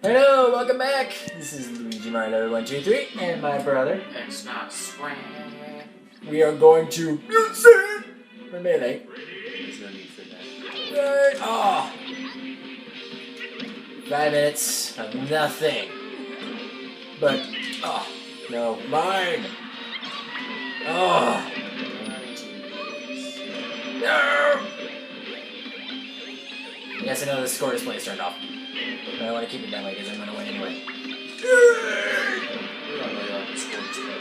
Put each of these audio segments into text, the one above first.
Hello, welcome back. This is Luigi Mario 123 and my brother. It's not swing. We are going to music for Melee. There's no need for that. Right. Oh. 5 minutes of nothing. But, oh, no, mine. Oh. No. Yes, I know the score display is turned off. But I want to keep it that way because I'm going to win anyway. We don't really like the score display.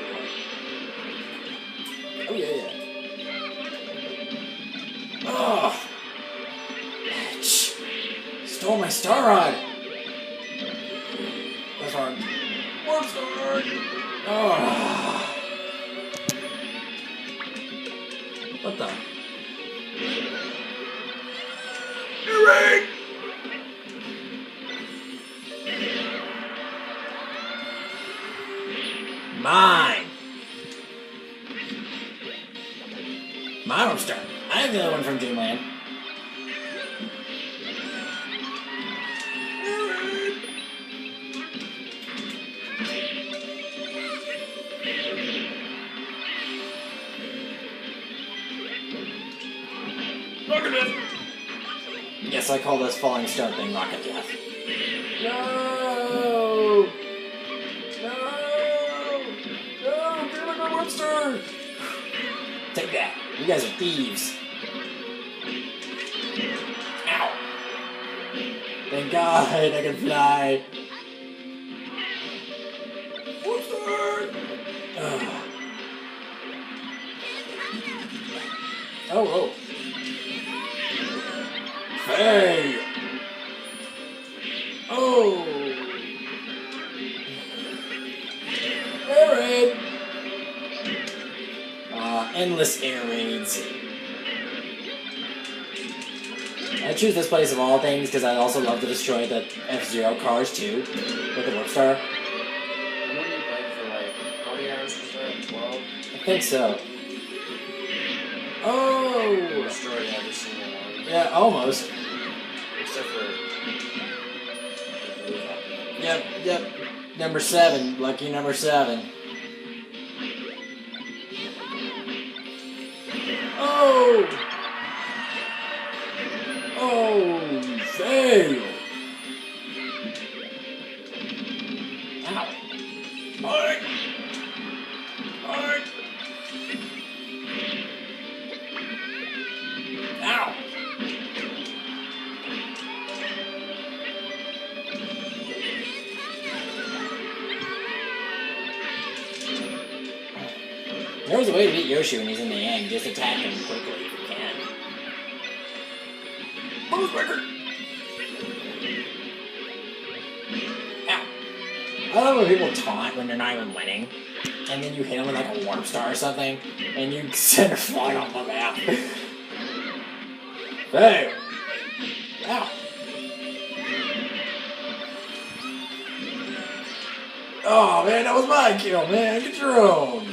Oh, yeah. Oh! Bitch! Stole my star rod! That's hard. Warp star! Oh! What the? Eric! Mine! My Warp Star. I'm the other one from Dreamland. Rocket Death! Yes, I call this falling stone thing Rocket Death. No! No! No! Get my Warp Star! Take that. You guys are thieves. Ow! Thank God I can fly. Warp Star! Oh. Hey! Oh! Air raid! Endless air raids. I choose this place of all things because I also love to destroy the F-Zero cars too, with the Warp Star. When you played for like, how many hours was that? 12? I think so. Oh! Destroyed every single one. Yeah, almost. Except for... Yep. Number 7. Lucky number 7. Oh! Oh, fail! Ow. Alright! Ow! There's a way to beat Yoshi when he's in the end. Just attack him quickly if you can. Bonus record! Ow. I love when people taunt when they're not even winning. And then you hit them with like a Warp Star or something. And you send her flying off the map. Fail! Ow! Oh man, that was my kill, man. Get your own.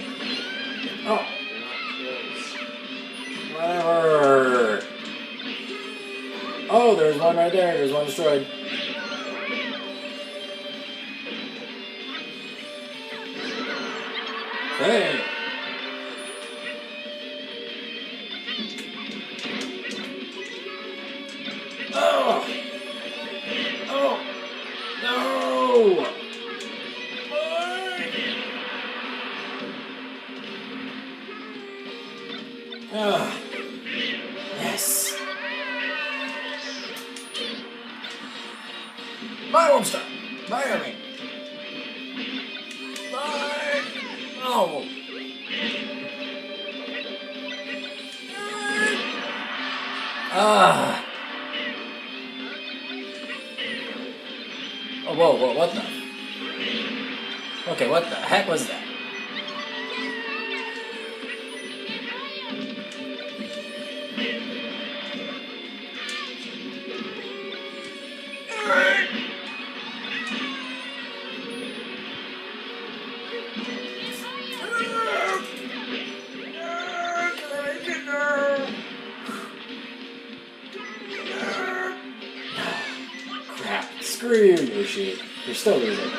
Oh. Whatever. Oh, there's one right there. There's one destroyed. Hey. Oh. Oh. No. Yes. My Warp Star. My army. My. Oh. Oh, whoa, what the? Okay, what the heck was that? Screw you, your sheet. You're still losing.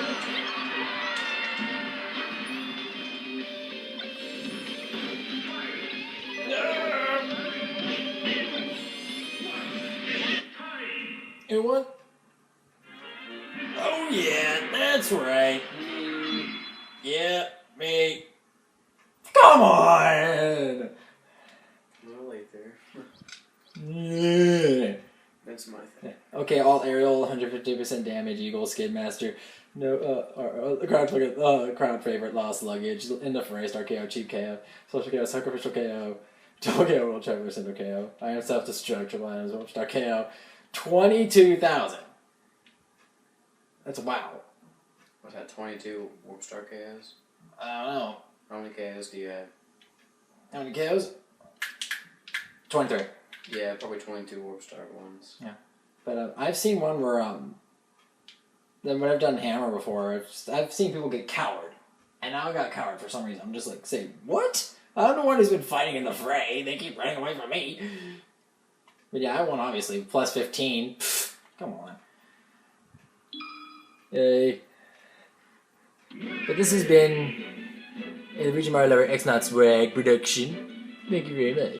And what? Oh yeah, that's right. Yeah, me. Come on! Well, late there. Yeah. That's my thing. Okay, all aerial, 150% damage, Eagle, Skidmaster. No, crowd favorite, Lost Luggage, End of Race, RKO, Cheap KO, Social KO, Sacrificial KO, Double KO, World Traveler, Cinder KO, I Am Self-Destruct, Triple Items, World Star KO, 22,000. That's wow. What's that, 22 Warp Star KOs? I don't know. How many KOs do you have? How many KOs? 23. Yeah, probably 22 Warp Star ones. Yeah. But I've seen one where, when I've done Hammer before, I've seen people get cowered. And I got cowered for some reason. I'm just like, say, what? I'm the one who's been fighting in the fray. They keep running away from me. But yeah, I won, obviously. Plus 15. Pfft, come on. Yay. But this has been a Luigi Mario Lover X-Nauts Rag production. Thank you very much.